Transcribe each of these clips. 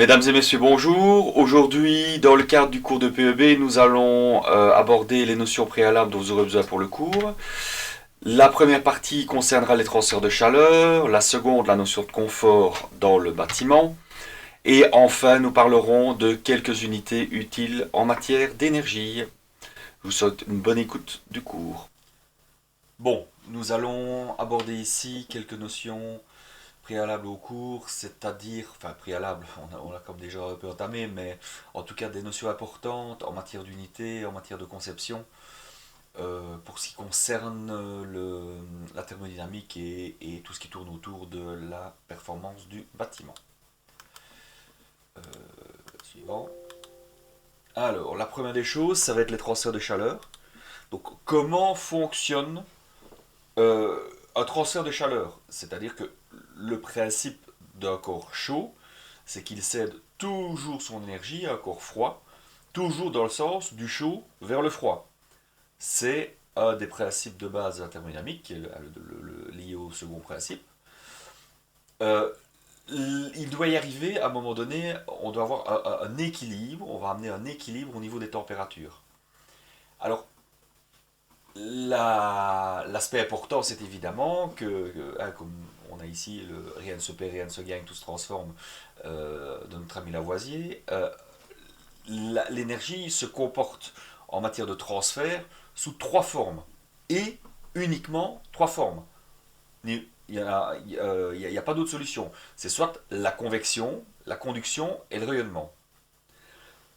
Mesdames et messieurs, bonjour. Aujourd'hui, dans le cadre du cours de PEB, nous allons aborder les notions préalables dont vous aurez besoin pour le cours. La première partie concernera les transferts de chaleur, la seconde, la notion de confort dans le bâtiment. Et enfin, nous parlerons de quelques unités utiles en matière d'énergie. Je vous souhaite une bonne écoute du cours. Bon, nous allons aborder ici quelques notions préalable au cours, c'est-à-dire, enfin préalable, on a comme déjà un peu entamé, mais en tout cas des notions importantes en matière d'unité, en matière de conception, pour ce qui concerne la thermodynamique et tout ce qui tourne autour de la performance du bâtiment. Euh, Suivant. Alors, la première des choses, ça va être les transferts de chaleur. Donc, comment fonctionne euh, un transfert de chaleur? C'est-à-dire que le principe d'un corps chaud, c'est qu'il cède toujours son énergie à un corps froid, toujours dans le sens du chaud vers le froid. C'est un des principes de base de la thermodynamique, qui est lié au second principe. Euh, il doit y arriver, à un moment donné, on doit avoir un équilibre, on va amener un équilibre au niveau des températures. Alors, l'aspect important, c'est évidemment comme on a ici, rien ne se perd, rien ne se gagne, tout se transforme de notre ami Lavoisier, l'énergie se comporte en matière de transfert sous trois formes, et uniquement trois formes. Il n'y a, y a pas d'autre solution. C'est soit la convection, la conduction et le rayonnement.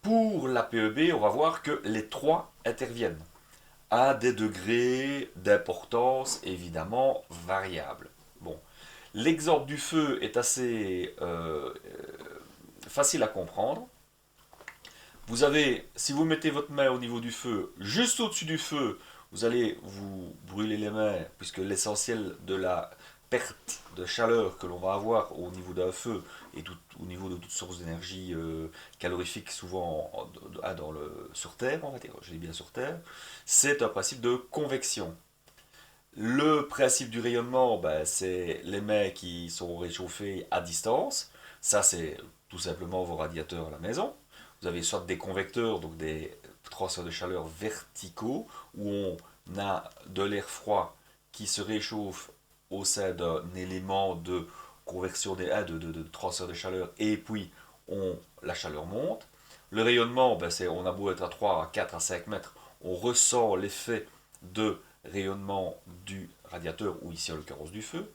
Pour la PEB, on va voir que les trois interviennent à des degrés d'importance évidemment variables. Bon, l'exemple du feu est assez facile à comprendre. Vous avez, si vous mettez votre main au niveau du feu, juste au-dessus du feu, vous allez vous brûler les mains, puisque l'essentiel de la perte de chaleur que l'on va avoir au niveau d'un feu et au niveau de toutes sources d'énergie calorifique, souvent sur Terre, on va dire, je dis bien sur Terre, c'est un principe de convection. Le principe du rayonnement, ben, c'est les mains qui sont réchauffées à distance. Ça, c'est tout simplement vos radiateurs à la maison. Vous avez soit des convecteurs, donc des transferts de chaleur verticaux, où on a de l'air froid qui se réchauffe au sein d'un élément de conversion de transfert de chaleur, et puis la chaleur monte. Le rayonnement, ben, on a beau être à 3, à 4, à 5 mètres, on ressent l'effet de rayonnement du radiateur, ou ici en l'occurrence du feu.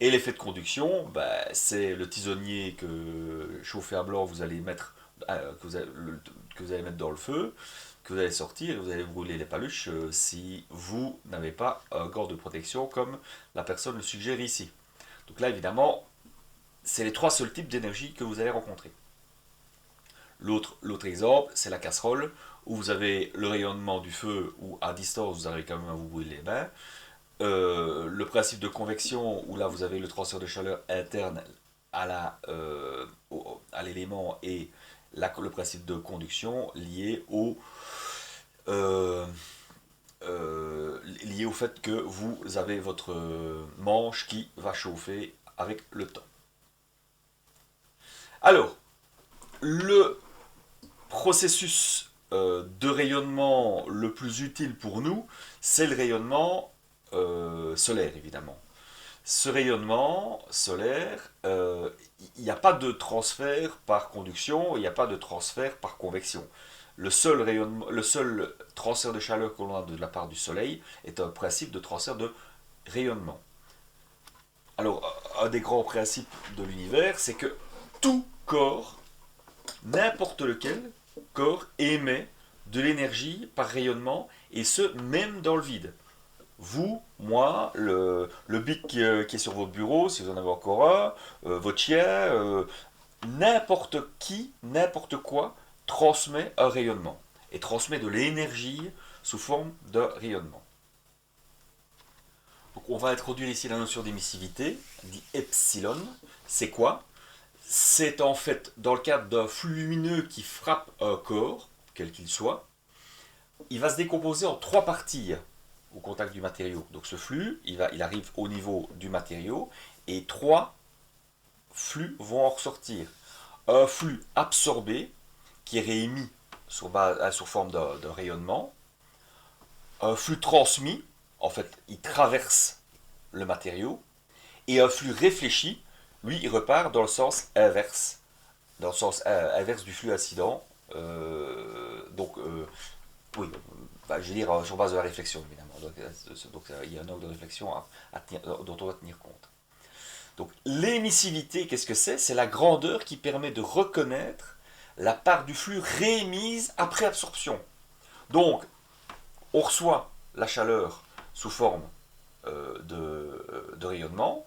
Et l'effet de conduction, bah, c'est le tisonnier que chauffé à blanc vous allez mettre, que vous allez mettre dans le feu, que vous allez sortir et vous allez brûler les paluches si vous n'avez pas un gant de protection comme la personne le suggère ici. Donc là évidemment, c'est les trois seuls types d'énergie que vous allez rencontrer. L'autre exemple, c'est la casserole, où vous avez le rayonnement du feu, où à distance vous arrivez quand même à vous brûler les mains. Le principe de convection, où là vous avez le transfert de chaleur interne à l'élément, et le principe de conduction euh, lié au fait que vous avez votre manche qui va chauffer avec le temps. Alors, le processus de rayonnement le plus utile pour nous, c'est le rayonnement solaire, évidemment. Ce rayonnement solaire, il n'y a pas de transfert par conduction, il n'y a pas de transfert par convection. Le seul transfert de chaleur que l'on a de la part du soleil est un principe de transfert de rayonnement. Alors, un des grands principes de l'univers, c'est que tout corps, n'importe lequel corps, émet de l'énergie par rayonnement, et ce, même dans le vide. Vous, moi, le bic qui est sur votre bureau, si vous en avez encore un, votre chien, n'importe qui, n'importe quoi, transmet un rayonnement. Et transmet de l'énergie sous forme de rayonnement. Donc on va introduire ici la notion d'émissivité, dit epsilon. C'est quoi? C'est en fait dans le cadre d'un flux lumineux qui frappe un corps, quel qu'il soit, il va se décomposer en trois parties au contact du matériau. Donc ce flux, il arrive au niveau du matériau, et trois flux vont en ressortir. un flux absorbé qui est réémis sous forme de rayonnement, un flux transmis, en fait, il traverse le matériau, et un flux réfléchi, lui, il repart dans le sens inverse du flux incident. Oui, bah, je veux dire sur base de la réflexion, évidemment. Donc, il y a un ordre de réflexion dont on doit tenir compte. Donc l'émissivité, qu'est-ce que c'est? C'est la grandeur qui permet de reconnaître la part du flux réémise après absorption. Donc, on reçoit la chaleur sous forme de rayonnement.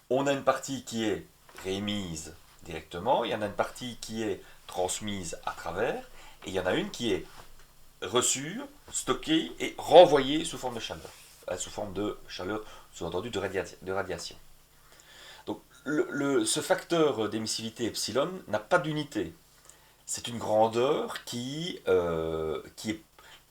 On a une partie qui est réémise directement, il y en a une partie qui est transmise à travers, et il y en a une qui est reçue, stockée et renvoyée sous forme de chaleur. Sous forme de chaleur, sous-entendu de radiation. Donc ce facteur d'émissivité epsilon n'a pas d'unité. C'est une grandeur qui est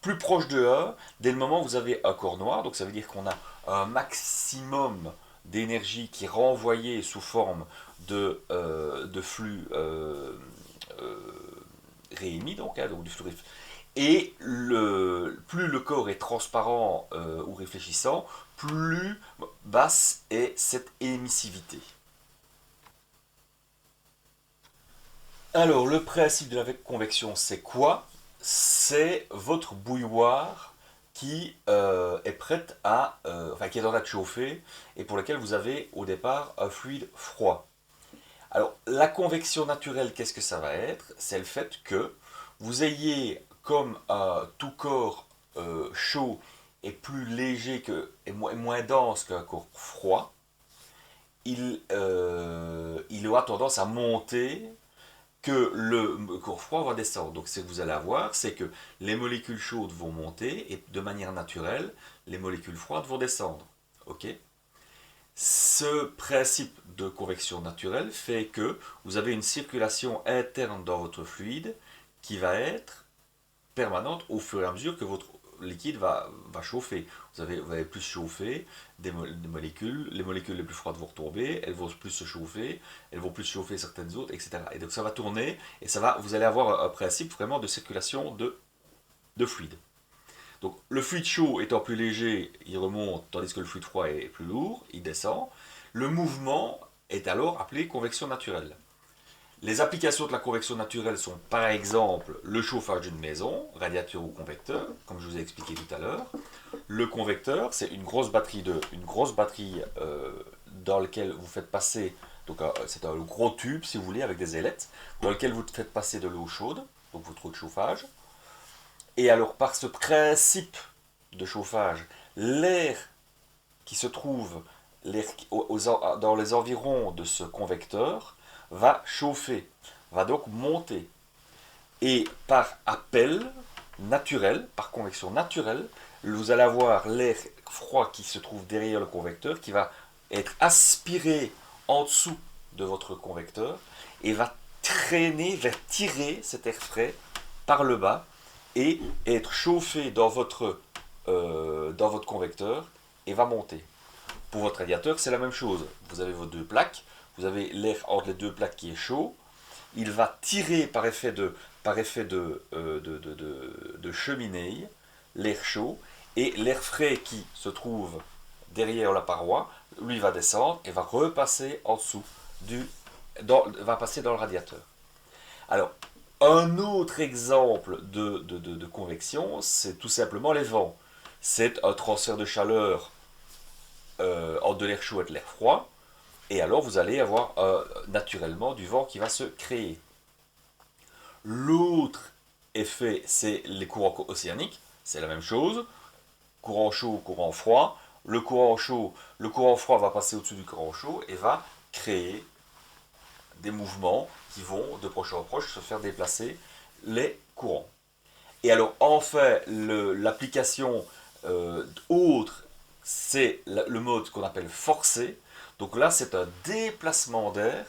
plus proche de 1 dès le moment où vous avez un corps noir. Donc ça veut dire qu'on a un maximum d'énergie qui est renvoyée sous forme de flux réémis, donc du flux et plus le corps est transparent ou réfléchissant, plus basse est cette émissivité. Alors, le principe de la convection, c'est quoi? C'est votre bouilloire qui est prête enfin qui est en train de chauffer et pour lequel vous avez au départ un fluide froid. Alors, la convection naturelle, qu'est-ce que ça va être? C'est le fait que vous ayez comme tout corps chaud et plus léger et moins dense qu'un corps froid, il aura tendance à monter que le corps froid va descendre. Donc ce que vous allez avoir, c'est que les molécules chaudes vont monter et de manière naturelle, les molécules froides vont descendre. Ok? Ce principe de convection naturelle fait que vous avez une circulation interne dans votre fluide qui va être permanente au fur et à mesure que votre liquide va chauffer. Vous allez plus chauffer des molécules, les molécules les plus froides vont retomber, elles vont plus se chauffer, elles vont plus chauffer certaines autres, etc. Et donc ça va tourner et vous allez avoir un principe vraiment de circulation de fluide. Donc le fluide chaud étant plus léger, il remonte, tandis que le fluide froid est plus lourd, il descend. Le mouvement est alors appelé convection naturelle. Les applications de la convection naturelle sont par exemple le chauffage d'une maison, radiateur ou convecteur, comme je vous ai expliqué tout à l'heure. Le convecteur, c'est une grosse batterie dans laquelle vous faites passer, donc c'est un gros tube si vous voulez avec des ailettes, dans lequel vous faites passer de l'eau chaude, donc votre eau de chauffage. Et alors par ce principe de chauffage, l'air qui se trouve dans les environs de ce convecteur va chauffer, va donc monter. Et par appel naturel, par convection naturelle, vous allez avoir l'air froid qui se trouve derrière le convecteur, qui va être aspiré en dessous de votre convecteur, et va tirer cet air frais par le bas, et être chauffé dans votre convecteur, et va monter. Pour votre radiateur, c'est la même chose. Vous avez vos deux plaques, vous avez l'air entre les deux plaques qui est chaud, il va tirer par effet de cheminée l'air chaud, et l'air frais qui se trouve derrière la paroi, lui va descendre et va repasser en dessous, va passer dans le radiateur. Alors, un autre exemple de convection, c'est tout simplement les vents. C'est un transfert de chaleur entre de l'air chaud et de l'air froid, et alors vous allez avoir naturellement du vent qui va se créer. L'autre effet, c'est les courants océaniques, c'est la même chose, courant chaud, courant froid. Le courant froid va passer au-dessus du courant chaud et va créer des mouvements qui vont de proche en proche se faire déplacer les courants. Et alors enfin, l'application autre, c'est le mode qu'on appelle forcé. Donc là, c'est un déplacement d'air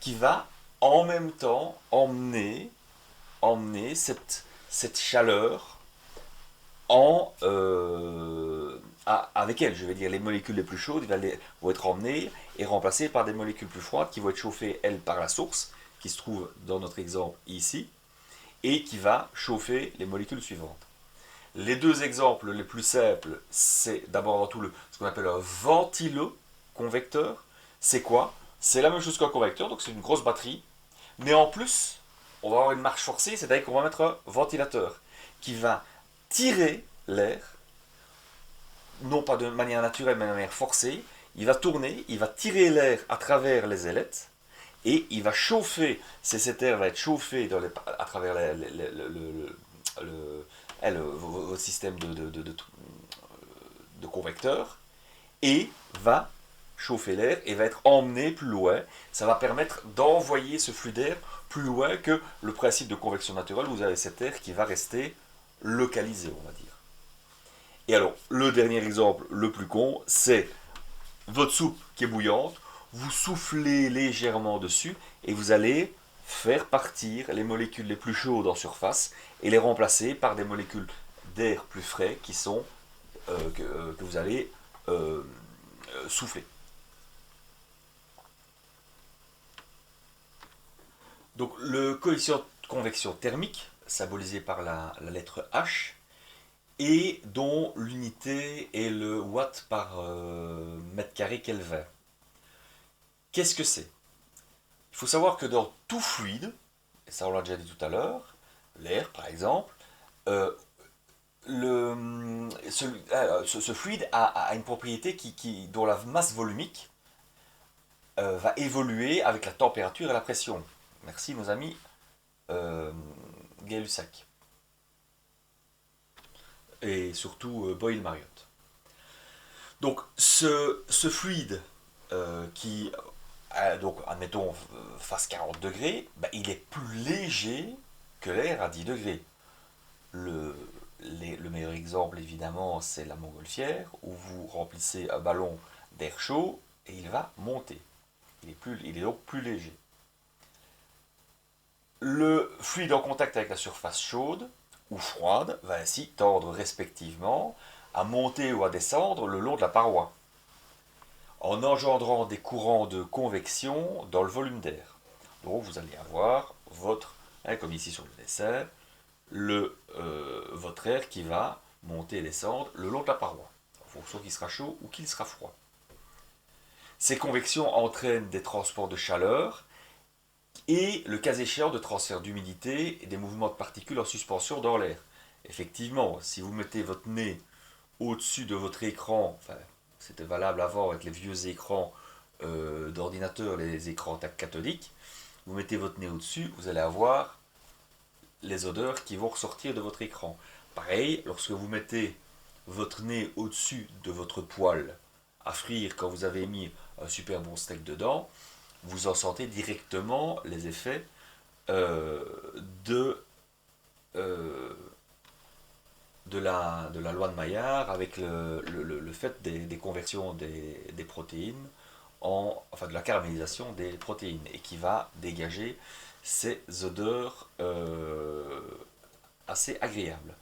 qui va en même temps emmener cette chaleur avec elle. Je vais dire, les molécules les plus chaudes vont être emmenées et remplacées par des molécules plus froides qui vont être chauffées, elles, par la source, qui se trouve dans notre exemple ici, et qui va chauffer les molécules suivantes. Les deux exemples les plus simples, c'est d'abord avant tout ce qu'on appelle un ventiloconvecteur. C'est quoi? C'est la même chose qu'un convecteur, donc c'est une grosse batterie, mais en plus, on va avoir une marche forcée, c'est-à-dire qu'on va mettre un ventilateur qui va tirer l'air, non pas de manière naturelle, mais de manière forcée. Il va tourner, il va tirer l'air à travers les ailettes, et il va chauffer, cet air va être chauffé à travers votre système de convecteur, et va chauffer l'air et va être emmené plus loin. Ça va permettre d'envoyer ce flux d'air plus loin que le principe de convection naturelle. Vous avez cet air qui va rester localisé, on va dire. Et alors, le dernier exemple, le plus con, c'est votre soupe qui est bouillante, vous soufflez légèrement dessus et vous allez faire partir les molécules les plus chaudes en surface et les remplacer par des molécules d'air plus frais qui sont que vous allez souffler. Donc le coefficient de convection thermique, symbolisé par la lettre H, et dont l'unité est le watt par mètre carré Kelvin. Qu'est-ce que c'est? Il faut savoir que dans tout fluide, et ça on l'a déjà dit tout à l'heure, l'air par exemple, euh, ce fluide a une propriété dont la masse volumique va évoluer avec la température et la pression. Merci nos amis Gay-Lussac. Et surtout Boyle-Mariotte. Donc ce fluide qui, donc admettons, fasse 40 degrés, bah, il est plus léger que l'air à 10 degrés. Le meilleur exemple, évidemment, c'est la montgolfière, où vous remplissez un ballon d'air chaud et il va monter. Il est donc plus léger. Le fluide en contact avec la surface chaude ou froide va ainsi tendre respectivement à monter ou à descendre le long de la paroi, en engendrant des courants de convection dans le volume d'air. Donc vous allez avoir comme ici sur le dessin, votre air qui va monter et descendre le long de la paroi, en fonction qu'il sera chaud ou qu'il sera froid. Ces convections entraînent des transports de chaleur et, le cas échéant, de transfert d'humidité et des mouvements de particules en suspension dans l'air. Effectivement, si vous mettez votre nez au-dessus de votre écran, enfin, c'était valable avant avec les vieux écrans d'ordinateur, les écrans cathodiques, vous mettez votre nez au-dessus, vous allez avoir les odeurs qui vont ressortir de votre écran. Pareil, lorsque vous mettez votre nez au-dessus de votre poêle à frire quand vous avez mis un super bon steak dedans, vous en sentez directement les effets euh, de, euh, de la loi de Maillard avec le fait des conversions des protéines, enfin de la caramélisation des protéines, et qui va dégager ces odeurs assez agréables.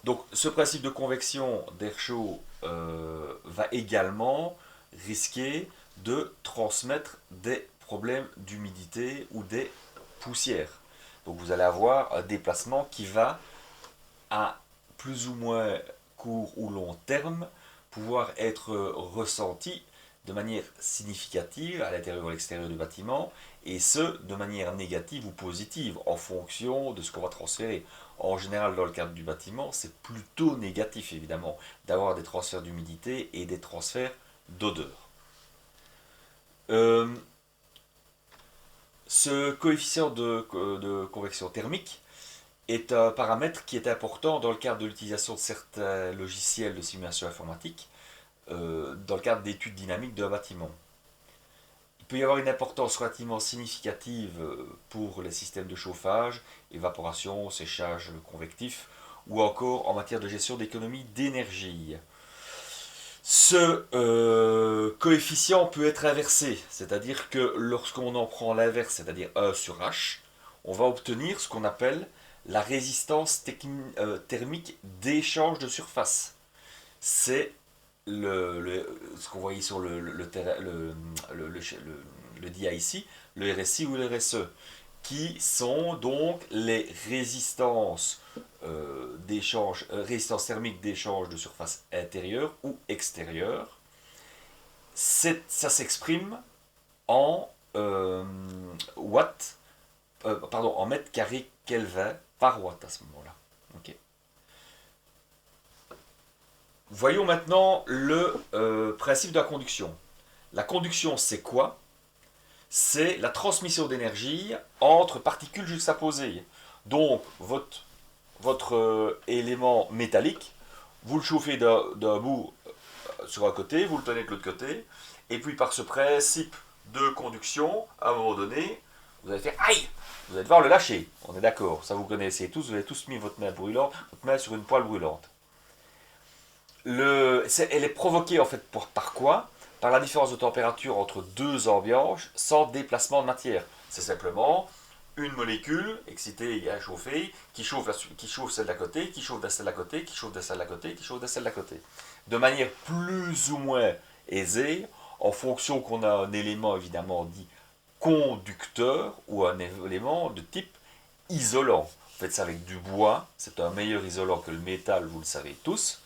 Donc ce principe de convection d'air chaud va également risquer de transmettre des problèmes d'humidité ou des poussières. Donc vous allez avoir un déplacement qui va à plus ou moins court ou long terme pouvoir être ressenti de manière significative à l'intérieur ou à l'extérieur du bâtiment, et ce, de manière négative ou positive, en fonction de ce qu'on va transférer. En général, dans le cadre du bâtiment, c'est plutôt négatif, évidemment, d'avoir des transferts d'humidité et des transferts d'odeur. Euh, Ce coefficient de convection thermique est un paramètre qui est important dans le cadre de l'utilisation de certains logiciels de simulation informatique, dans le cadre d'études dynamiques d'un bâtiment. Il peut y avoir une importance relativement significative pour les systèmes de chauffage, évaporation, séchage convectif, ou encore en matière de gestion d'économie d'énergie. Ce coefficient peut être inversé, c'est-à-dire que lorsqu'on en prend l'inverse, c'est-à-dire 1 sur H, on va obtenir ce qu'on appelle la résistance thermique d'échange de surface. C'est ce qu'on voyait sur le DIA ici, le RSI ou le RSE, qui sont donc les résistances d'échange, résistance thermique d'échange de surface intérieure ou extérieure. Ça s'exprime en watts, pardon, en mètres carrés Kelvin par watt à ce moment-là. Okay. Voyons maintenant le principe de la conduction. La conduction, c'est quoi? C'est la transmission d'énergie entre particules juxtaposées. Donc, votre élément métallique, vous le chauffez d'un bout sur un côté, vous le tenez de l'autre côté, et puis par ce principe de conduction, à un moment donné, vous allez faire aïe, vous allez devoir le lâcher. On est d'accord, ça vous connaissez tous, vous avez tous mis votre main brûlante, votre main sur une poêle brûlante. Elle est provoquée en fait par quoi? Par la différence de température entre deux ambiances sans déplacement de matière. C'est simplement une molécule excitée et chauffée qui chauffe celle d'à côté, qui chauffe celle d'à côté, qui chauffe celle d'à côté, qui chauffe celle d'à côté. De manière plus ou moins aisée, en fonction qu'on a un élément évidemment dit conducteur ou un élément de type isolant. Vous faites ça avec du bois, c'est un meilleur isolant que le métal, vous le savez tous.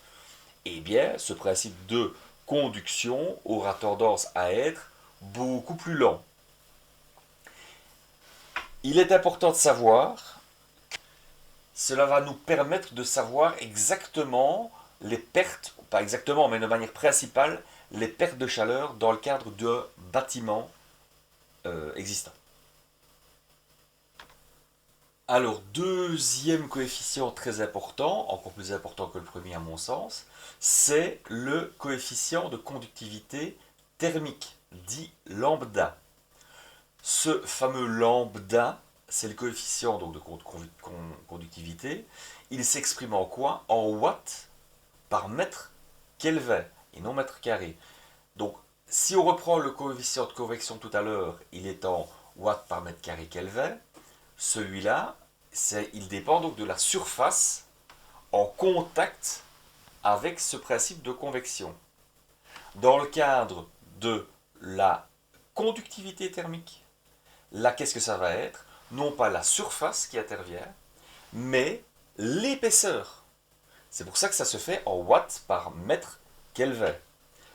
Eh bien, ce principe de conduction aura tendance à être beaucoup plus lent. Il est important de savoir, cela va nous permettre de savoir exactement les pertes, pas exactement, mais de manière principale, les pertes de chaleur dans le cadre de bâtiments existants. Alors, deuxième coefficient très important, encore plus important que le premier à mon sens, c'est le coefficient de conductivité thermique, dit lambda. Ce fameux lambda, c'est le coefficient donc, de conductivité. Il s'exprime en quoi? En watts par mètre Kelvin, et non mètre carré. Donc, si on reprend le coefficient de convection tout à l'heure, il est en watts par mètre carré Kelvin. Celui-là, il dépend donc de la surface en contact avec ce principe de convection. Dans le cadre de la conductivité thermique, là, qu'est-ce que ça va être? Non pas la surface qui intervient, mais l'épaisseur. C'est pour ça que ça se fait en watts par mètre Kelvin.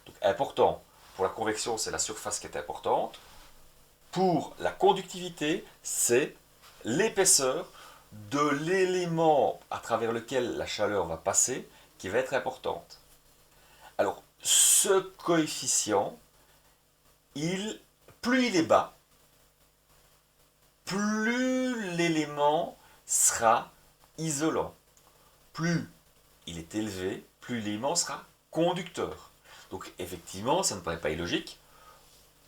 Donc, important, pour la convection, c'est la surface qui est importante. Pour la conductivité, c'est l'épaisseur de l'élément à travers lequel la chaleur va passer qui va être importante. Alors, ce coefficient, plus il est bas, plus l'élément sera isolant. Plus il est élevé, plus l'élément sera conducteur. Donc effectivement, ça ne paraît pas illogique.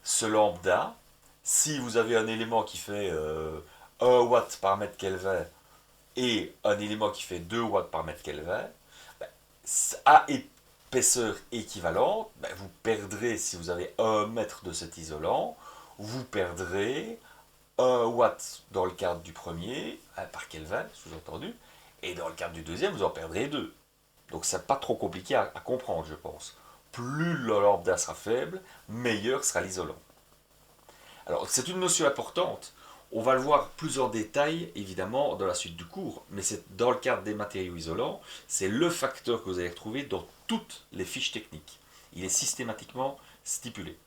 Ce lambda, si vous avez un élément qui fait 1 watt par mètre Kelvin et un élément qui fait 2 watts par mètre Kelvin, à épaisseur équivalente, vous perdrez, si vous avez 1 mètre de cet isolant, vous perdrez 1 watt dans le cadre du premier, par Kelvin, sous-entendu, et dans le cadre du deuxième, vous en perdrez 2. Donc c'est pas trop compliqué à comprendre, je pense. Plus le lambda sera faible, meilleur sera l'isolant. Alors c'est une notion importante. On va le voir plus en détail, évidemment, dans la suite du cours, mais c'est dans le cadre des matériaux isolants, c'est le facteur que vous allez retrouver dans toutes les fiches techniques. Il est systématiquement stipulé.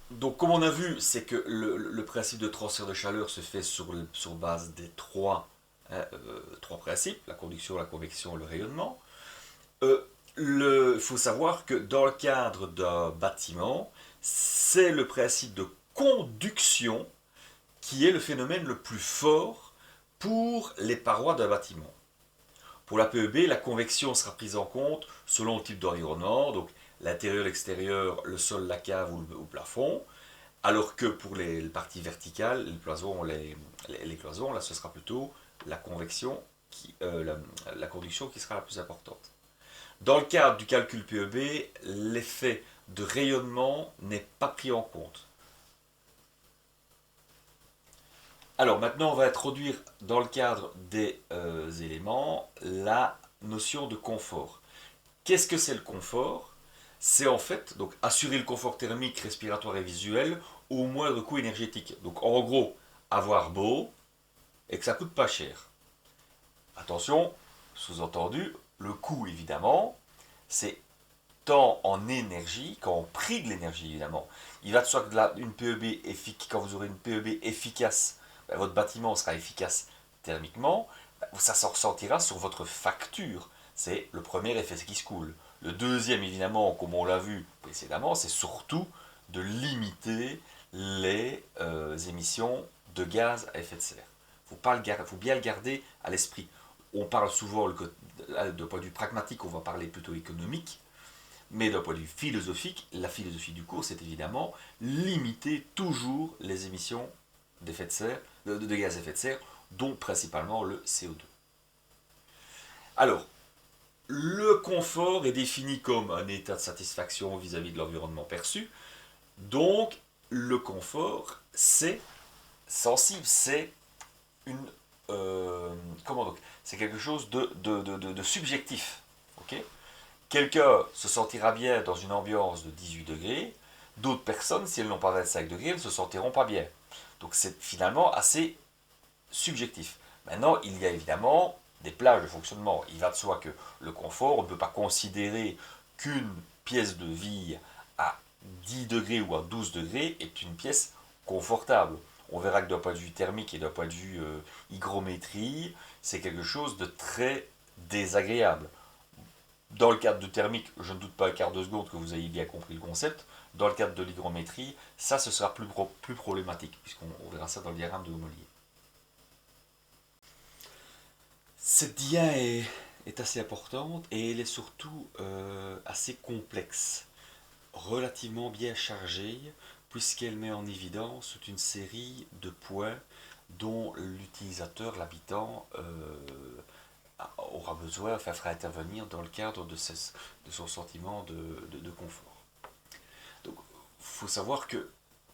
Donc, comme on a vu, c'est que le principe de transfert de chaleur se fait sur base des trois principes, la conduction, la convection et le rayonnement. Il faut savoir que dans le cadre d'un bâtiment, c'est le principe de conduction qui est le phénomène le plus fort pour les parois d'un bâtiment. Pour la PEB, la convection sera prise en compte selon le type d'environnement, donc l'intérieur, l'extérieur, le sol, la cave ou le plafond, alors que pour les parties verticales, les cloisons, là ce sera plutôt la convection, la conduction qui sera la plus importante. Dans le cadre du calcul PEB, l'effet de rayonnement n'est pas pris en compte. Alors maintenant, on va introduire dans le cadre des éléments la notion de confort. Qu'est-ce que c'est le confort? C'est en fait donc assurer le confort thermique, respiratoire et visuel au moindre coût énergétique. Donc en gros, avoir beau et que ça coûte pas cher. Attention, sous-entendu, le coût évidemment, c'est tant en énergie qu'en prix de l'énergie évidemment. Il va de soi que une PEB quand vous aurez une PEB efficace, ben, votre bâtiment sera efficace thermiquement, ben, ça s'en ressentira sur votre facture. C'est le premier effet qui se coule. Le deuxième, évidemment, comme on l'a vu précédemment, c'est surtout de limiter les émissions de gaz à effet de serre. Faut bien le garder à l'esprit. On parle souvent, de point de vue pragmatique, on va parler plutôt économique, mais d'un point de vue philosophique, la philosophie du cours, c'est évidemment limiter toujours les émissions d'effet de serre, de gaz à effet de serre, dont principalement le CO2. Alors, le confort est défini comme un état de satisfaction vis-à-vis de l'environnement perçu. Donc, le confort, c'est sensible, c'est une. Comment donc? C'est quelque chose de subjectif. Ok. Quelqu'un se sentira bien dans une ambiance de 18 degrés, d'autres personnes, si elles n'ont pas 25 degrés, elles ne se sentiront pas bien. Donc c'est finalement assez subjectif. Maintenant, il y a évidemment des plages de fonctionnement. Il va de soi que le confort, on ne peut pas considérer qu'une pièce de vie à 10 degrés ou à 12 degrés est une pièce confortable. On verra que d'un point de vue thermique et d'un point de vue hygrométrie, c'est quelque chose de très désagréable. Dans le cadre du thermique, je ne doute pas un quart de seconde que vous ayez bien compris le concept. Dans le cadre de l'hygrométrie, ça, ce sera plus problématique, puisqu'on verra ça dans le diagramme de Homolier. Cette dia est assez importante et elle est surtout assez complexe, relativement bien chargée, puisqu'elle met en évidence toute une série de points dont l'utilisateur, l'habitant, aura besoin, enfin fera intervenir dans le cadre de son sentiment de confort. Donc, il faut savoir que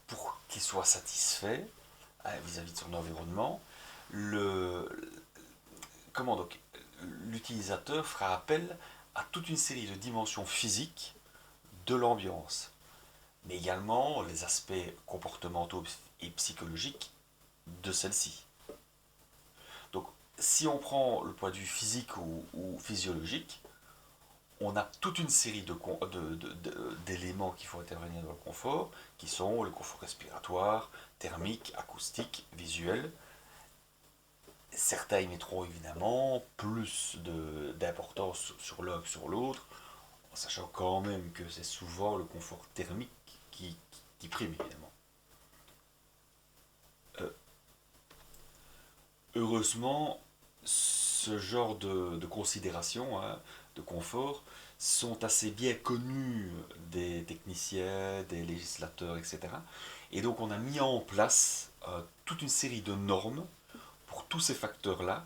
pour qu'il soit satisfait vis-à-vis de son environnement, le, comment donc l'utilisateur fera appel à toute une série de dimensions physiques de l'ambiance, mais également les aspects comportementaux et psychologiques de celle-ci. Donc, si on prend le point de vue physique ou physiologique, on a toute une série d'éléments qui font intervenir dans le confort, qui sont le confort respiratoire, thermique, acoustique, visuel. Certains y mettront évidemment plus d'importance sur l'un que sur l'autre, en sachant quand même que c'est souvent le confort thermique qui prime évidemment. Euh, Heureusement, ce genre de considérations, hein, de confort, sont assez bien connus des techniciens, des législateurs, etc. Et donc on a mis en place toute une série de normes pour tous ces facteurs-là,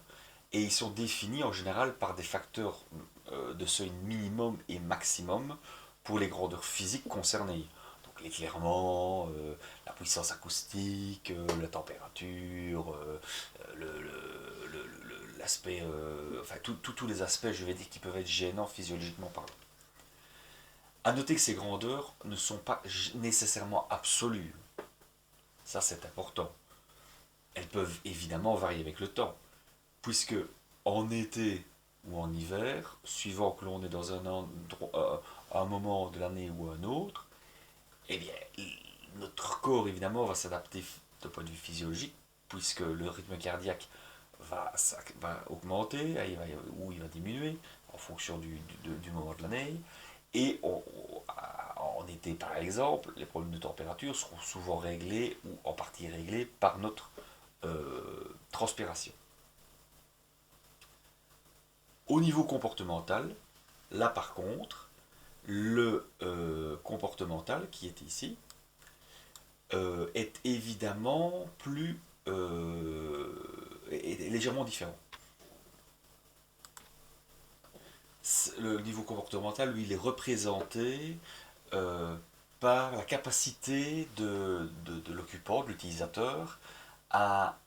et ils sont définis en général par des facteurs de seuil minimum et maximum pour les grandeurs physiques concernées. Donc l'éclairement, la puissance acoustique, la température, l'aspect, enfin tous les aspects, je vais dire, qui peuvent être gênants physiologiquement parlant. À noter que ces grandeurs ne sont pas nécessairement absolues. Ça, c'est important. Elles peuvent évidemment varier avec le temps, puisque en été ou en hiver, suivant que l'on est dans un moment de l'année ou un autre, eh bien, notre corps évidemment va s'adapter d'un point de vue physiologique, puisque le rythme cardiaque va augmenter ou il va diminuer en fonction du moment de l'année. Et en été, par exemple, les problèmes de température seront souvent réglés ou en partie réglés par notre transpiration. Au niveau comportemental, là par contre, le comportemental qui est ici est évidemment est légèrement différent. Le niveau comportemental, lui, il est représenté par la capacité de l'occupant, de l'utilisateur, à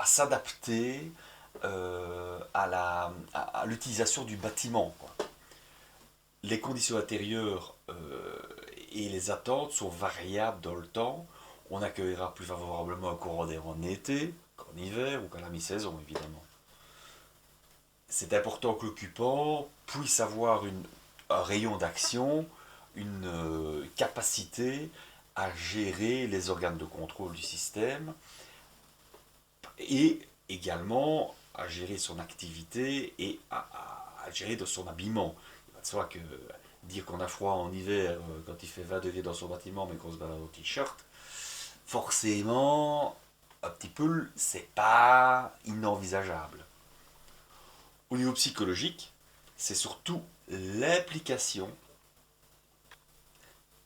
s'adapter à l'utilisation du bâtiment, quoi. les conditions intérieures et les attentes sont variables dans le temps. On accueillera plus favorablement un courant d'air en été qu'en hiver ou qu'à la mi-saison, évidemment. C'est important que l'occupant puisse avoir un rayon d'action, une capacité à gérer les organes de contrôle du système et également à gérer son activité et à gérer de son habillement. Il va de soi que dire qu'on a froid en hiver quand il fait 20 degrés dans son bâtiment mais qu'on se balade au t-shirt, forcément, un petit peu, c'est pas inenvisageable. Au niveau psychologique, c'est surtout l'implication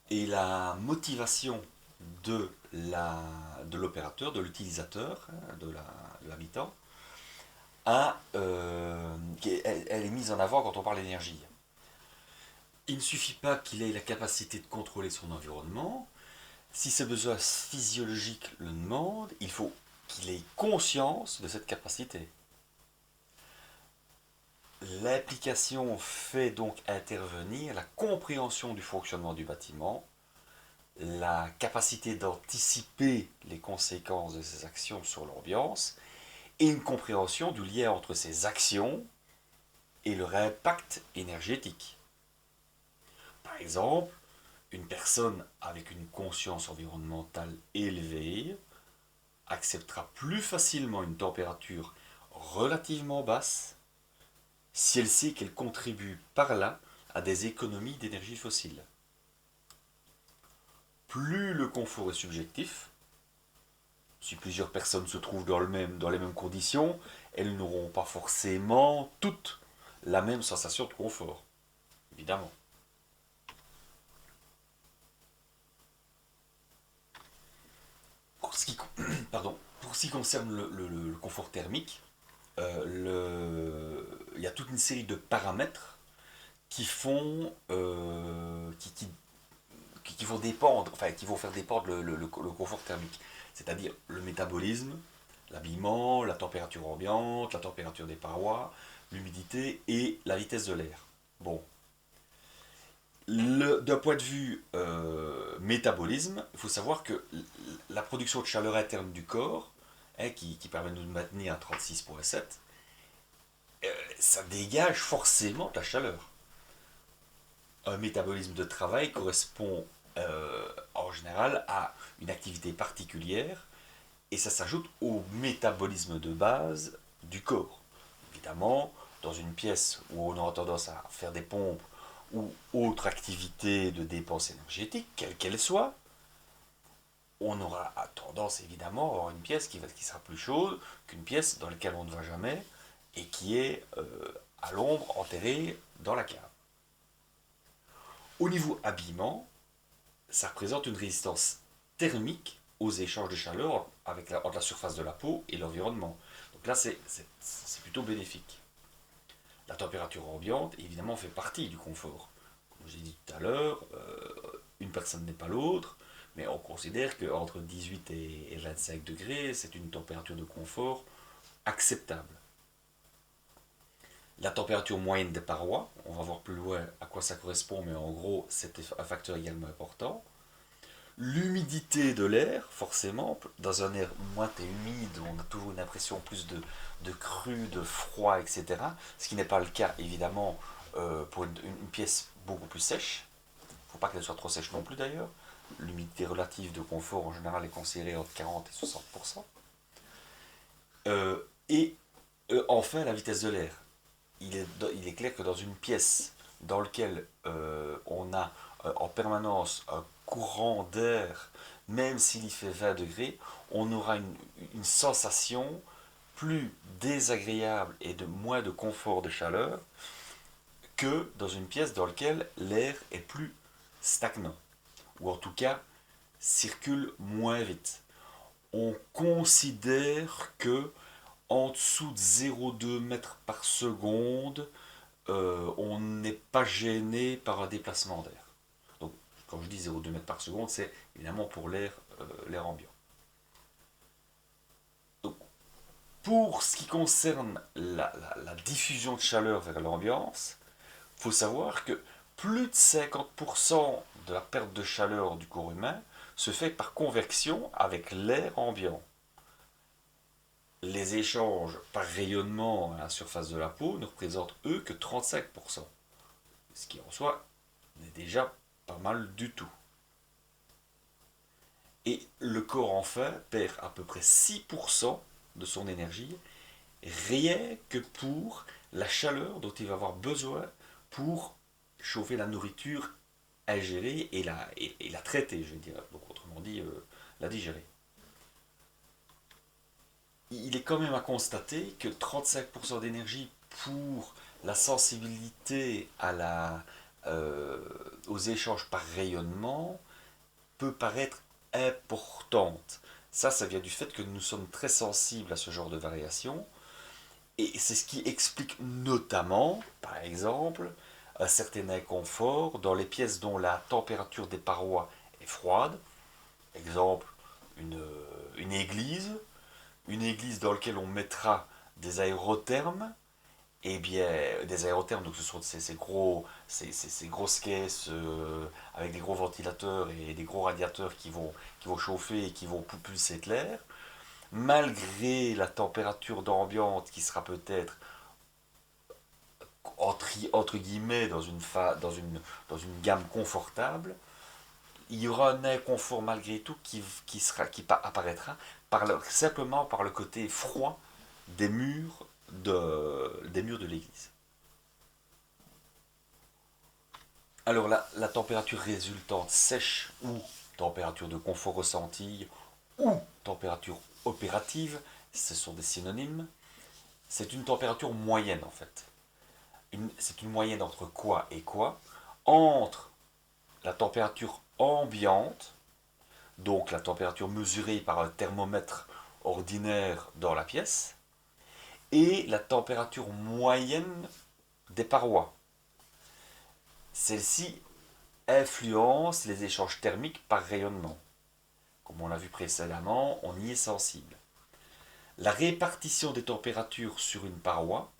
et la motivation de l'opérateur, de l'utilisateur, de l'habitant, elle est mise en avant quand on parle d'énergie. Il ne suffit pas qu'il ait la capacité de contrôler son environnement. Si ses besoins physiologiques le demandent, il faut qu'il ait conscience de cette capacité. L'implication fait donc intervenir la compréhension du fonctionnement du bâtiment, la capacité d'anticiper les conséquences de ses actions sur l'ambiance et une compréhension du lien entre ses actions et leur impact énergétique. Par exemple, une personne avec une conscience environnementale élevée acceptera plus facilement une température relativement basse si elle sait qu'elle contribue par là à des économies d'énergie fossile. Plus le confort est subjectif, si plusieurs personnes se trouvent dans les mêmes conditions, elles n'auront pas forcément toutes la même sensation de confort, évidemment. Pour ce qui, pour ce qui concerne le confort thermique, il y a toute une série de paramètres qui font qui vont dépendre, enfin qui vont faire dépendre le confort thermique. C'est-à-dire le métabolisme, l'habillement, la température ambiante, la température des parois, l'humidité et la vitesse de l'air. Bon, d'un point de vue métabolisme, il faut savoir que la production de chaleur interne du corps, qui permet de nous maintenir à 36,7, ça dégage forcément de la chaleur. Un métabolisme de travail correspond en général à une activité particulière et ça s'ajoute au métabolisme de base du corps. Évidemment, dans une pièce où on aura tendance à faire des pompes ou autre activité de dépense énergétique, quelle qu'elle soit, on aura tendance évidemment à avoir une pièce qui sera plus chaude qu'une pièce dans laquelle on ne va jamais et qui est à l'ombre, enterrée dans la cave. Au niveau habillement, ça représente une résistance thermique aux échanges de chaleur entre la surface de la peau et l'environnement. Donc là, c'est plutôt bénéfique. La température ambiante, évidemment, fait partie du confort. Comme j'ai dit tout à l'heure, une personne n'est pas l'autre, mais on considère qu'entre 18 et 25 degrés, c'est une température de confort acceptable. La température moyenne des parois, on va voir plus loin à quoi ça correspond, mais en gros, c'est un facteur également important. L'humidité de l'air, forcément, dans un air moite et humide, on a toujours une impression plus de cru, de froid, etc. Ce qui n'est pas le cas, évidemment, pour une pièce beaucoup plus sèche. Il ne faut pas qu'elle soit trop sèche non plus, d'ailleurs. L'humidité relative de confort, en général, est considérée entre 40 et 60%. Et enfin, la vitesse de l'air. Il est clair que dans une pièce dans laquelle on a en permanence un courant d'air, même s'il y fait 20 degrés, on aura une sensation plus désagréable et de moins de confort de chaleur que dans une pièce dans laquelle l'air est plus stagnant, ou en tout cas circule moins vite. On considère que en dessous de 0,2 mètres par seconde, on n'est pas gêné par un déplacement d'air. Donc, quand je dis 0,2 mètres par seconde, c'est évidemment pour l'air ambiant. Donc, pour ce qui concerne la diffusion de chaleur vers l'ambiance, il faut savoir que plus de 50% de la perte de chaleur du corps humain se fait par convection avec l'air ambiant. Les échanges par rayonnement à la surface de la peau ne représentent eux que 35%, ce qui en soi n'est déjà pas mal du tout. Et le corps enfin perd à peu près 6% de son énergie rien que pour la chaleur dont il va avoir besoin pour chauffer la nourriture ingérée et la traiter, je veux dire. Donc autrement dit, la digérer. Il est quand même à constater que 35% d'énergie pour la sensibilité aux échanges par rayonnement peut paraître importante. Ça vient du fait que nous sommes très sensibles à ce genre de variations. Et c'est ce qui explique notamment, par exemple, un certain inconfort dans les pièces dont la température des parois est froide. Exemple, une, une église dans laquelle on mettra des aérothermes. Eh bien, des aérothermes, donc ce sont ces grosses caisses avec des gros ventilateurs et des gros radiateurs qui vont chauffer et qui vont pulser de l'air. Malgré la température d'ambiance qui sera peut-être entre guillemets dans une gamme confortable, il y aura un inconfort malgré tout qui apparaîtra simplement par le côté froid des murs de l'église. Alors la température résultante sèche ou température de confort ressenti ou température opérative, ce sont des synonymes, c'est une température moyenne en fait. C'est une moyenne entre quoi et quoi? Entre la température ambiante, donc la température mesurée par un thermomètre ordinaire dans la pièce, et la température moyenne des parois. Celle-ci influence les échanges thermiques par rayonnement. Comme on l'a vu précédemment, on y est sensible. La répartition des températures sur une paroi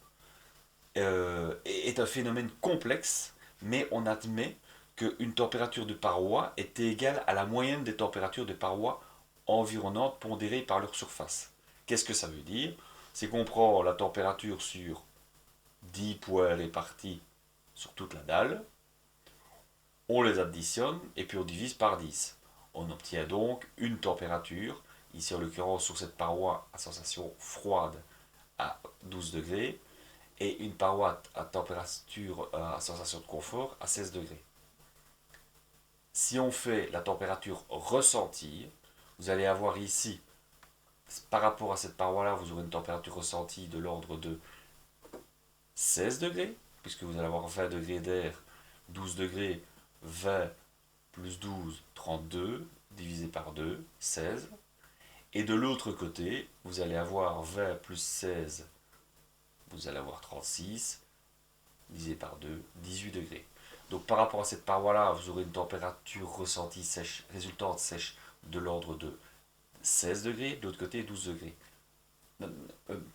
est un phénomène complexe, mais on admet qu'une température de paroi est égale à la moyenne des températures de parois environnantes pondérées par leur surface. Qu'est-ce que ça veut dire? C'est qu'on prend la température sur 10 points répartis sur toute la dalle, on les additionne et puis on divise par 10. On obtient donc une température, ici en l'occurrence sur cette paroi à sensation froide à 12 degrés, et une paroi à température à sensation de confort à 16 degrés. Si on fait la température ressentie, vous allez avoir ici, par rapport à cette paroi-là, vous aurez une température ressentie de l'ordre de 16 degrés, puisque vous allez avoir 20 degrés d'air, 12 degrés, 20 plus 12, 32, divisé par 2, 16. Et de l'autre côté, vous allez avoir 20 plus 16, vous allez avoir 36, divisé par 2, 18 degrés. Donc par rapport à cette paroi-là, vous aurez une température ressentie sèche, résultante sèche de l'ordre de 16 degrés, de l'autre côté 12 degrés.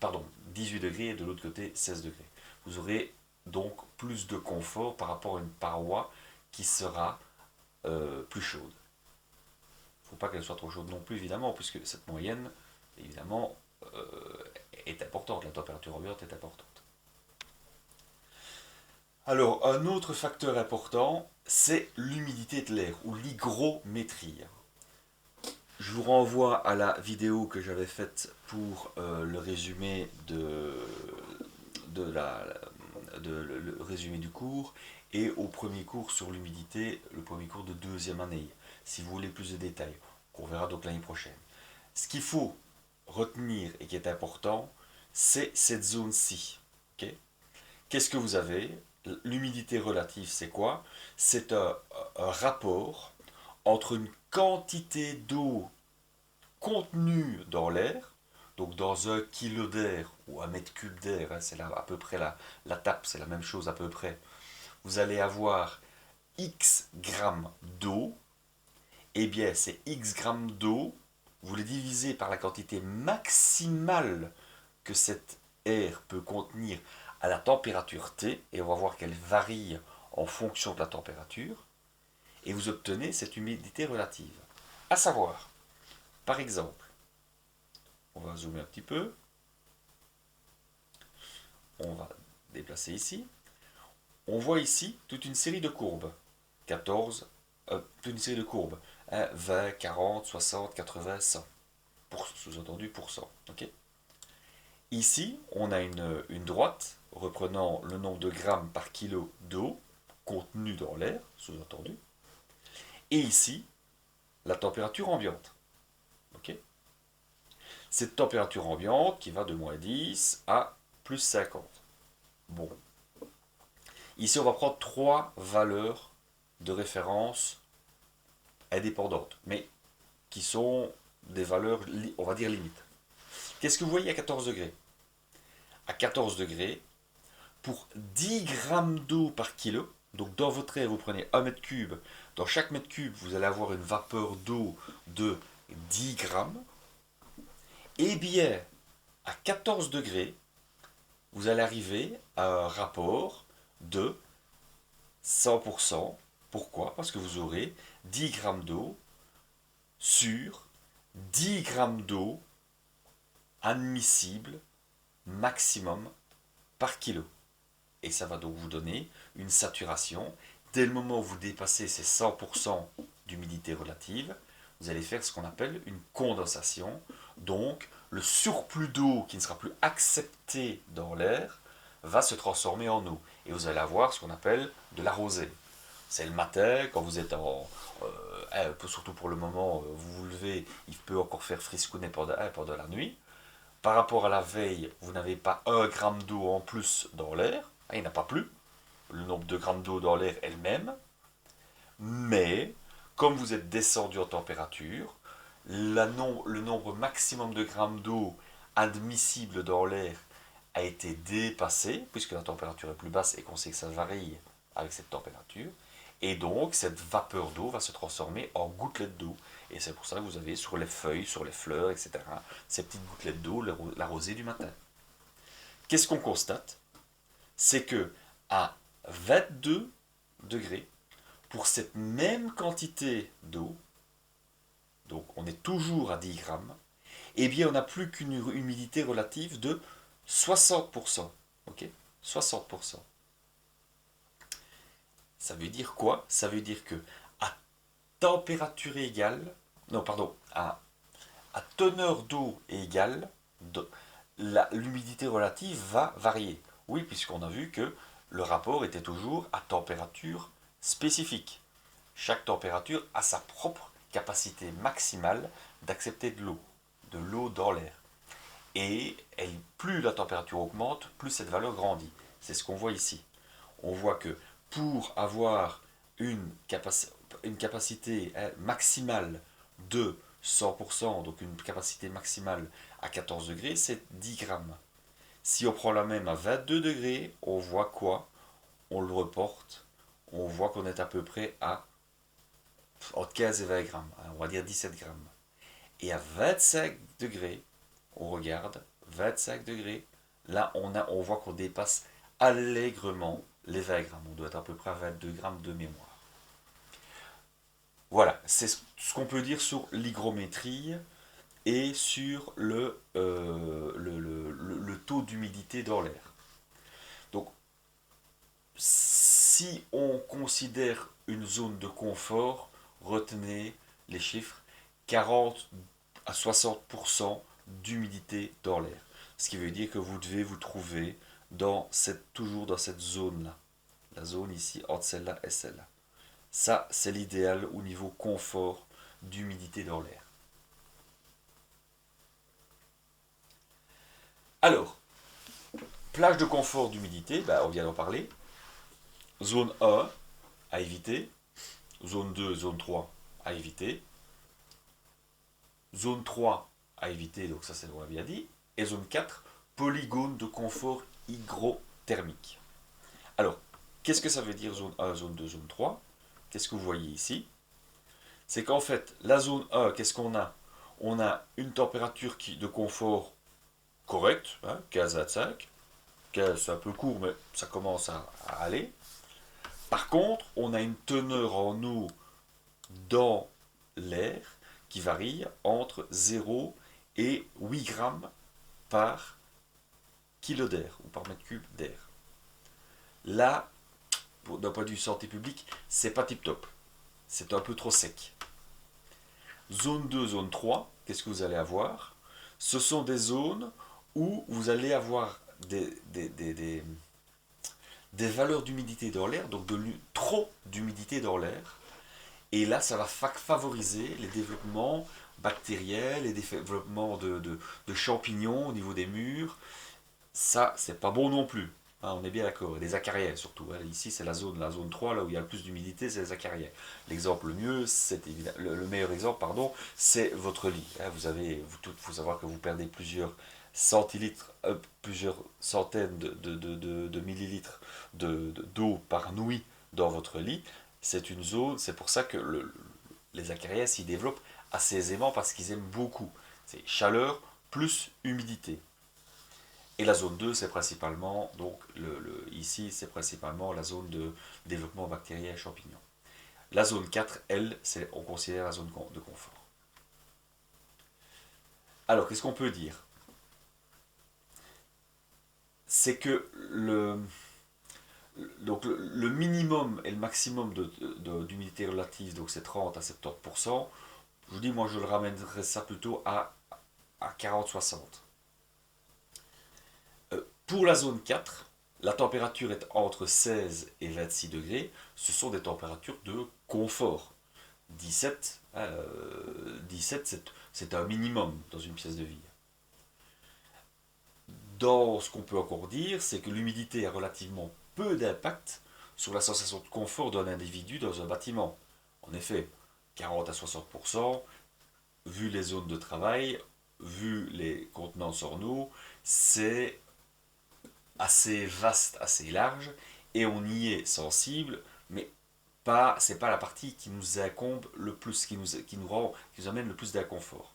Pardon, 18 degrés et de l'autre côté 16 degrés. Vous aurez donc plus de confort par rapport à une paroi qui sera plus chaude. Il ne faut pas qu'elle soit trop chaude non plus, évidemment, puisque cette moyenne, évidemment, est importante. La température ambiante est importante. Alors, un autre facteur important, c'est l'humidité de l'air, ou l'hygrométrie. Je vous renvoie à la vidéo que j'avais faite pour le résumé le résumé du cours et au premier cours sur l'humidité, le premier cours de deuxième année, si vous voulez plus de détails, qu'on verra donc l'année prochaine. Ce qu'il faut retenir et qui est important, c'est cette zone-ci. Okay. Qu'est-ce que vous avez? L'humidité relative, c'est quoi? C'est un rapport entre une quantité d'eau contenue dans l'air, donc dans 1 kg d'air ou 1 m3 d'air, hein, c'est là à peu près la tape, c'est la même chose à peu près. Vous allez avoir X grammes d'eau, et bien ces X grammes d'eau, vous les divisez par la quantité maximale que cet air peut contenir à la température T, et on va voir qu'elle varie en fonction de la température, et vous obtenez cette humidité relative. À savoir, par exemple, on va zoomer un petit peu, on va déplacer ici, on voit ici toute une série de courbes, 14, toute une série de courbes, 20, 40, 60, 80, 100, sous-entendu pour 100. Okay. Ici, on a une droite reprenant le nombre de grammes par kilo d'eau contenu dans l'air, sous-entendu, et ici, la température ambiante. Okay. Cette température ambiante qui va de moins 10 à plus 50. Bon. Ici, on va prendre trois valeurs de référence indépendantes, mais qui sont des valeurs, on va dire, limites. Qu'est-ce que vous voyez à 14 degrés? À 14 degrés, pour 10 grammes d'eau par kilo, donc dans votre air, vous prenez 1 mètre cube, dans chaque mètre cube, vous allez avoir une vapeur d'eau de 10 grammes, et bien, à 14 degrés, vous allez arriver à un rapport de 100%. Pourquoi? Parce que vous aurez 10 grammes d'eau sur 10 grammes d'eau admissible maximum par kilo. Et ça va donc vous donner une saturation. Dès le moment où vous dépassez ces 100% d'humidité relative, vous allez faire ce qu'on appelle une condensation. Donc, le surplus d'eau qui ne sera plus accepté dans l'air va se transformer en eau. Et vous allez avoir ce qu'on appelle de la rosée. C'est le matin, quand vous êtes surtout pour le moment, vous vous levez, il peut encore faire frisconner pendant la nuit. Par rapport à la veille, vous n'avez pas 1 gramme d'eau en plus dans l'air. Il n'y en a pas plus. Le nombre de grammes d'eau dans l'air est le même. Mais, comme vous êtes descendu en température, le nombre maximum de grammes d'eau admissible dans l'air a été dépassé, puisque la température est plus basse et qu'on sait que ça varie avec cette température. Et donc, cette vapeur d'eau va se transformer en gouttelettes d'eau. Et c'est pour ça que vous avez sur les feuilles, sur les fleurs, etc., ces petites gouttelettes d'eau, la rosée du matin. Qu'est-ce qu'on constate? C'est que à 22 degrés, pour cette même quantité d'eau, donc on est toujours à 10 grammes, eh bien on n'a plus qu'une humidité relative de 60%. Ok, 60%. Ça veut dire quoi? Ça veut dire que à température égale, non pardon, à teneur d'eau égale, l'humidité relative va varier. Oui, puisqu'on a vu que le rapport était toujours à température spécifique. Chaque température a sa propre capacité maximale d'accepter de l'eau dans l'air. Et plus la température augmente, plus cette valeur grandit. C'est ce qu'on voit ici. On voit que pour avoir une capacité maximale de 100%, donc une capacité maximale à 14 degrés, c'est 10 grammes. Si on prend la même à 22 degrés, on voit quoi? On le reporte, on voit qu'on est à peu près à entre 15 et 20 grammes, on va dire 17 grammes. Et à 25 degrés, on regarde, 25 degrés, là on voit qu'on dépasse allègrement les 20 grammes. On doit être à peu près à 22 grammes de mémoire. Voilà, c'est ce qu'on peut dire sur l'hygrométrie et sur le taux d'humidité dans l'air. Donc, si on considère une zone de confort, retenez les chiffres 40 à 60% d'humidité dans l'air. Ce qui veut dire que vous devez vous trouver toujours dans cette zone-là. La zone ici, entre celle-là et celle-là. Ça, c'est l'idéal au niveau confort d'humidité dans l'air. Alors, plage de confort d'humidité, on vient d'en parler. Zone 1 à éviter. Zone 2, zone 3 à éviter. Zone 3 à éviter, donc ça c'est ce qu'on a bien dit. Et zone 4, polygone de confort hygrothermique. Alors, qu'est-ce que ça veut dire zone 1, zone 2, zone 3? Qu'est-ce que vous voyez ici? C'est qu'en fait, la zone 1, qu'est-ce qu'on a? On a une température de confort correcte, 15 à 5. 15 c'est un peu court, mais ça commence à aller. Par contre, on a une teneur en eau dans l'air qui varie entre 0 et 8 grammes par kilo d'air ou par mètre cube d'air. Là, d'un point de vue santé publique, c'est pas tip top. C'est un peu trop sec. Zone 2, zone 3, qu'est-ce que vous allez avoir? Ce sont des zones où vous allez avoir des valeurs d'humidité dans l'air, donc trop d'humidité dans l'air. Et là, ça va favoriser les développements bactériels, les développements de champignons au niveau des murs. Ça, c'est pas bon non plus. Hein, on est bien d'accord. Et des acariens surtout. Hein. Ici, c'est la zone 3, là où il y a le plus d'humidité, c'est les acariens. L'exemple le meilleur exemple, pardon, c'est votre lit. Hein. Faut savoir que vous perdez plusieurs centilitres, plusieurs centaines de millilitres d'eau par nuit dans votre lit. C'est une zone, c'est pour ça que les acariens s'y développent assez aisément parce qu'ils aiment beaucoup. C'est chaleur plus humidité. Et la zone 2, c'est principalement, donc ici, c'est principalement la zone de développement bactérien et champignons. La zone 4, elle, on considère la zone de confort. Alors, qu'est-ce qu'on peut dire? C'est que le minimum et le maximum d'humidité relative, donc c'est 30 à 70%, je vous dis, moi je le ramènerais ça plutôt à 40-60. Pour la zone 4, la température est entre 16 et 26 degrés. Ce sont des températures de confort. 17, 17 c'est un minimum dans une pièce de vie. Dans ce qu'on peut encore dire, c'est que l'humidité a relativement peu d'impact sur la sensation de confort d'un individu dans un bâtiment. En effet, 40 à 60%, vu les zones de travail, vu les contenances en eau, c'est assez vaste, assez large, et on y est sensible, mais c'est pas la partie qui nous incombe le plus, qui nous amène le plus d'inconfort.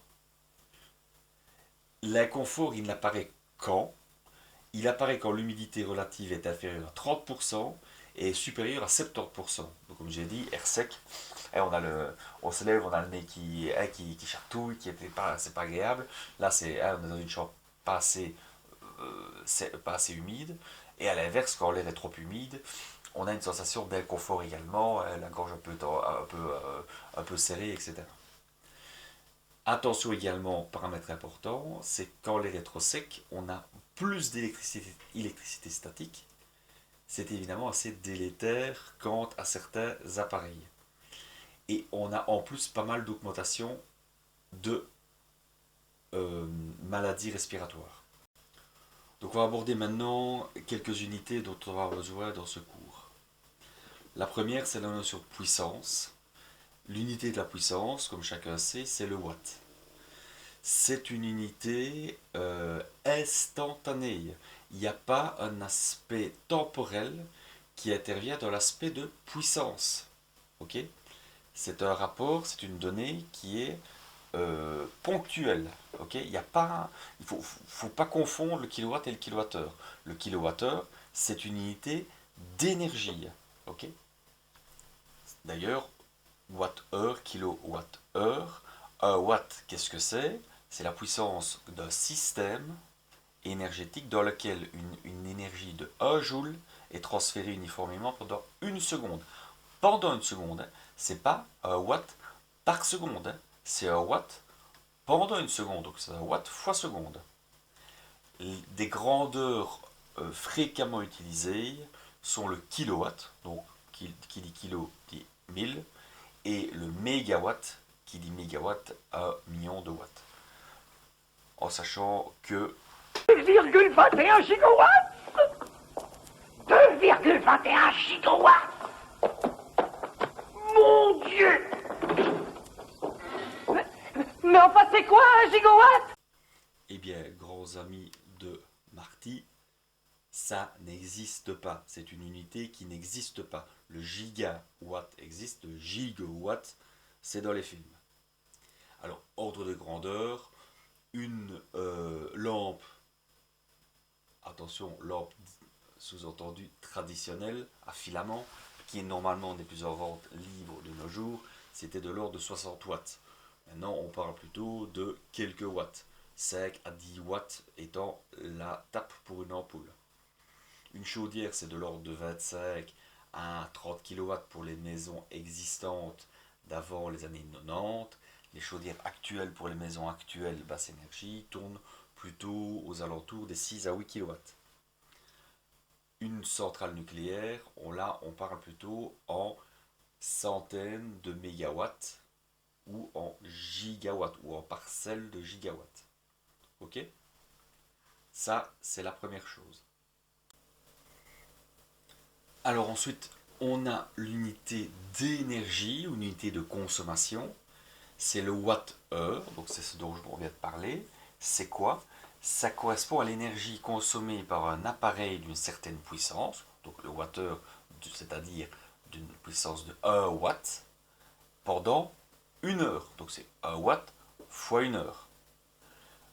L'inconfort, il n'apparaît quand? Il apparaît quand l'humidité relative est inférieure à 30% et supérieure à 70%. Donc comme j'ai dit, air sec, on se lève, on a le nez qui chatouille, c'est pas agréable. Là, on est dans une chambre pas assez humide. Et à l'inverse, quand l'air est trop humide, on a une sensation d'inconfort également, la gorge un peu serrée, etc. Attention également, paramètre important, c'est quand l'air est trop sec, on a plus d'électricité statique. C'est évidemment assez délétère quant à certains appareils. Et on a en plus pas mal d'augmentation de maladies respiratoires. Donc on va aborder maintenant quelques unités dont on aura besoin dans ce cours. La première, c'est la notion de puissance. L'unité de la puissance, comme chacun sait, c'est le watt. C'est une unité instantanée. Il n'y a pas un aspect temporel qui intervient dans l'aspect de puissance. Ok? C'est un rapport, c'est une donnée qui est ponctuelle. Ok? Il ne faut pas confondre le kilowatt et le kilowattheure. Le kilowattheure, c'est une unité d'énergie. Ok? D'ailleurs, watt-heure, kilowatt-heure. Un watt, qu'est-ce que c'est? C'est la puissance d'un système énergétique dans lequel une énergie de 1 joule est transférée uniformément pendant une seconde. Pendant une seconde, hein, c'est pas un watt par seconde, hein, c'est un watt pendant une seconde, donc c'est un watt fois seconde. Des grandeurs fréquemment utilisées sont le kilowatt, donc qui dit kilo dit 1000, et le mégawatt, qui dit mégawatt, 1 million de watts. En sachant que 2,21 gigawatts 2,21 gigawatts Mon Dieu Mais enfin, c'est quoi un gigawatt? eh bien, grands amis de Marty, ça n'existe pas. C'est une unité qui n'existe pas. Le gigawatt existe, le gigawatt, c'est dans les films. Alors, ordre de grandeur, une lampe, attention, lampe sous-entendu traditionnelle, à filament, qui normalement n'est plus en vente libre de nos jours, c'était de l'ordre de 60 watts. Maintenant, on parle plutôt de quelques watts. 5 à 10 watts étant la tape pour une ampoule. Une chaudière, c'est de l'ordre de 25 à 30 kW pour les maisons existantes d'avant les années 90. Les chaudières actuelles pour les maisons actuelles basse énergie tournent plutôt aux alentours des 6 à 8 kW. Une centrale nucléaire, on parle plutôt en centaines de mégawatts ou en gigawatts ou en parcelles de gigawatts. Ok? Ça, c'est la première chose. Alors ensuite, on a l'unité d'énergie, ou l'unité de consommation. C'est le watt-heure, donc c'est ce dont je viens de parler. C'est quoi? Ça correspond à l'énergie consommée par un appareil d'une certaine puissance, donc le watt-heure, c'est-à-dire d'une puissance de 1 watt, pendant une heure. Donc c'est 1 watt fois une heure.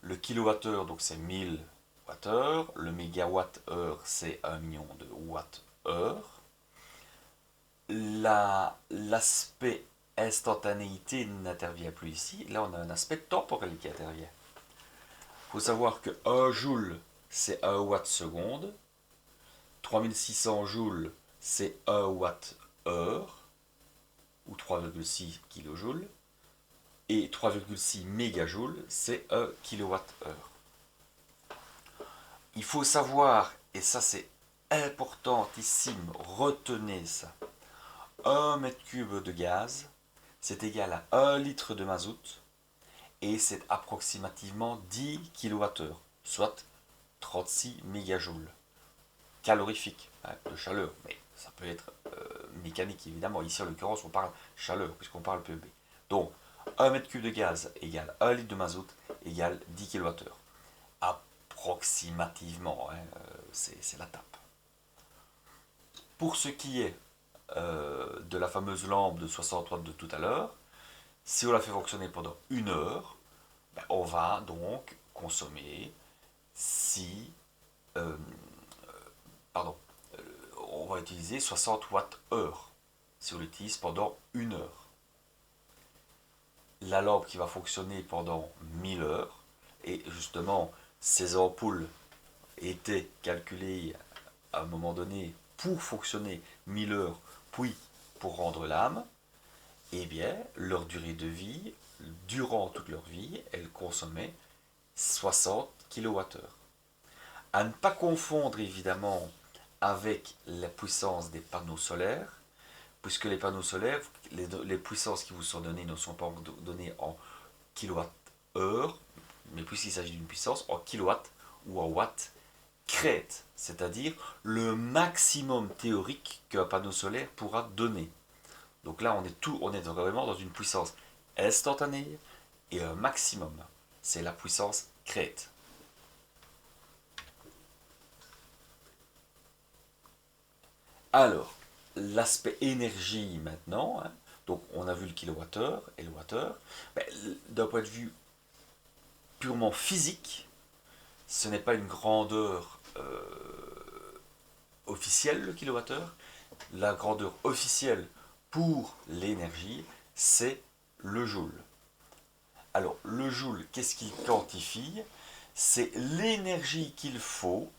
Le kilowattheure, donc c'est 1000 wattheures. Le mégawatt-heure, c'est 1 million de watts-heure. L'aspect instantanéité n'intervient plus ici. Là, on a un aspect temporel qui intervient. Il faut savoir que 1 joule, c'est 1 watt seconde. 3600 joules, c'est 1 watt heure, ou 3,6 kJ. Et 3,6 mégajoules, c'est 1 kWh. Il faut savoir, et ça c'est importantissime, retenez ça, 1 mètre cube de gaz, c'est égal à 1 litre de mazout, et c'est approximativement 10 kWh, soit 36 mégajoules. Calorifique, hein, de chaleur, mais ça peut être mécanique évidemment. Ici en l'occurrence on parle chaleur, puisqu'on parle PEB. Donc 1 mètre cube de gaz égale 1 litre de mazout égale 10 kWh. Approximativement, hein, c'est la tape. Pour ce qui est de la fameuse lampe de 60 watts de tout à l'heure, si on la fait fonctionner pendant une heure, ben, on va donc consommer on va utiliser 60 watts-heure si on l'utilise pendant une heure. La lampe qui va fonctionner pendant 1000 heures, et justement ces ampoules étaient calculées à un moment donné pour fonctionner 1000 heures, puis pour rendre l'âme, eh bien leur durée de vie, durant toute leur vie, elles consommaient 60 kWh. À ne pas confondre évidemment avec la puissance des panneaux solaires, puisque les panneaux solaires, les puissances qui vous sont données ne sont pas données en kilowattheure, mais puisqu'il s'agit d'une puissance en kilowatts ou en watts crête, c'est-à-dire le maximum théorique qu'un panneau solaire pourra donner. Donc là, on est vraiment dans une puissance instantanée et un maximum. C'est la puissance crête. Alors, l'aspect énergie maintenant, hein, donc on a vu le kilowattheure et le wattheure. Ben, d'un point de vue purement physique, ce n'est pas une grandeur officielle le kilowattheure. La grandeur officielle pour l'énergie, c'est le joule. Alors, le joule, qu'est-ce qu'il quantifie? C'est l'énergie qu'il faut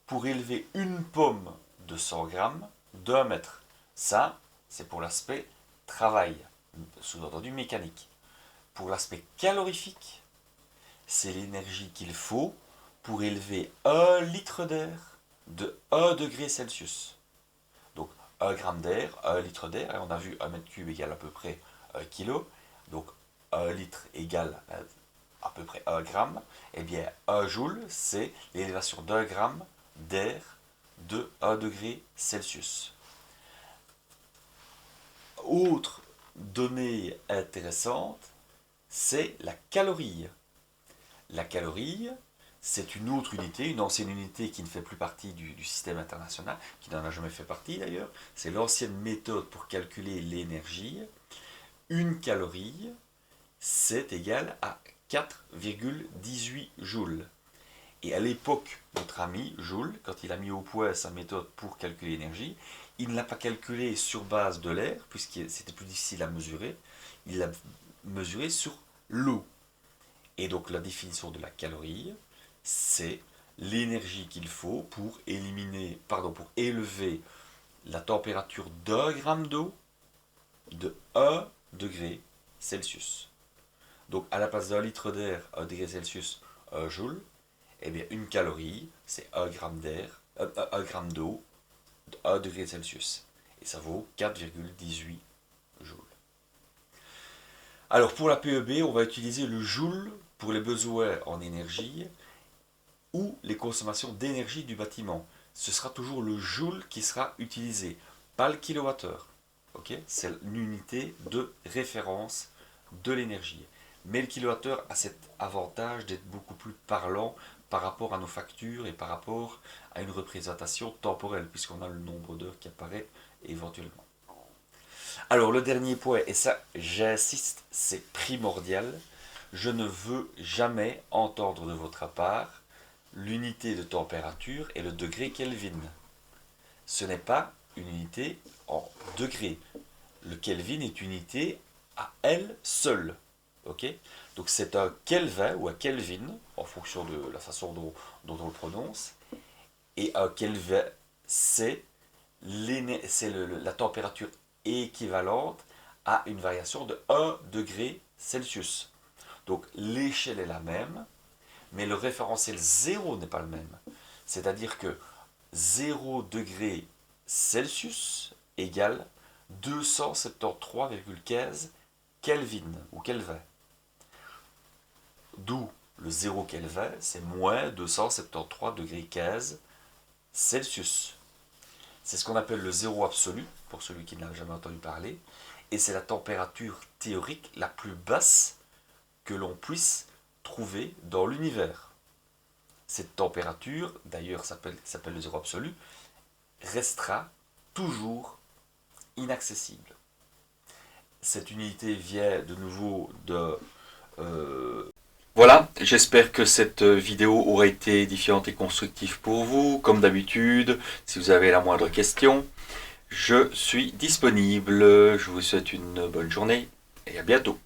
pour élever une pomme de 100 grammes d'1 mètre. Ça, c'est pour l'aspect travail, sous-entendu mécanique. Pour l'aspect calorifique, c'est l'énergie qu'il faut pour élever 1 litre d'air de 1 degré Celsius. Donc 1 gramme d'air, 1 litre d'air, et on a vu 1 mètre cube égale à peu près 1 kilo, donc 1 litre égale à peu près 1 gramme, et bien 1 joule, c'est l'élévation d'1 gramme d'air de 1 degré Celsius. Autre donnée intéressante, c'est la calorie. La calorie, c'est une autre unité, une ancienne unité qui ne fait plus partie du système international, qui n'en a jamais fait partie d'ailleurs. C'est l'ancienne méthode pour calculer l'énergie. Une calorie, c'est égal à 4,18 joules. Et à l'époque, notre ami Joule, quand il a mis au point sa méthode pour calculer l'énergie, il ne l'a pas calculé sur base de l'air, puisque c'était plus difficile à mesurer, il l'a mesuré sur l'eau. Et donc la définition de la calorie, c'est l'énergie qu'il faut pour élever la température d'un gramme d'eau de 1 degré Celsius. Donc à la place d'un litre d'air, 1 degré Celsius, 1 joule, eh bien une calorie, c'est 1 gramme d'air, 1 gramme d'eau, de 1 degré Celsius. Et ça vaut 4,18 joules. Alors pour la PEB, on va utiliser le joule pour les besoins en énergie ou les consommations d'énergie du bâtiment. Ce sera toujours le joule qui sera utilisé, pas le kilowattheure. Okay, c'est une unité de référence de l'énergie. Mais le kilowattheure a cet avantage d'être beaucoup plus parlant par rapport à nos factures et par rapport à une représentation temporelle, puisqu'on a le nombre d'heures qui apparaît éventuellement. Alors le dernier point, et ça j'insiste, c'est primordial, je ne veux jamais entendre de votre part l'unité de température et le degré Kelvin. Ce n'est pas une unité en degrés. Le Kelvin est une unité à elle seule. Okay, donc c'est un Kelvin ou un Kelvin, en fonction de la façon dont on le prononce. Et un Kelvin, c'est la température équivalente à une variation de 1 degré Celsius. Donc l'échelle est la même, mais le référentiel 0 n'est pas le même. C'est-à-dire que 0 degré Celsius égale 273,15 Kelvin ou Kelvin. D'où le 0 Kelvin, c'est moins 273 degrés 15 Celsius. C'est ce qu'on appelle le zéro absolu, pour celui qui n'a jamais entendu parler, et c'est la température théorique la plus basse que l'on puisse trouver dans l'univers. Cette température, d'ailleurs s'appelle le zéro absolu, restera toujours inaccessible. Cette unité vient de nouveau de... Voilà, j'espère que cette vidéo aura été édifiante et constructive pour vous. Comme d'habitude, si vous avez la moindre question, je suis disponible. Je vous souhaite une bonne journée et à bientôt.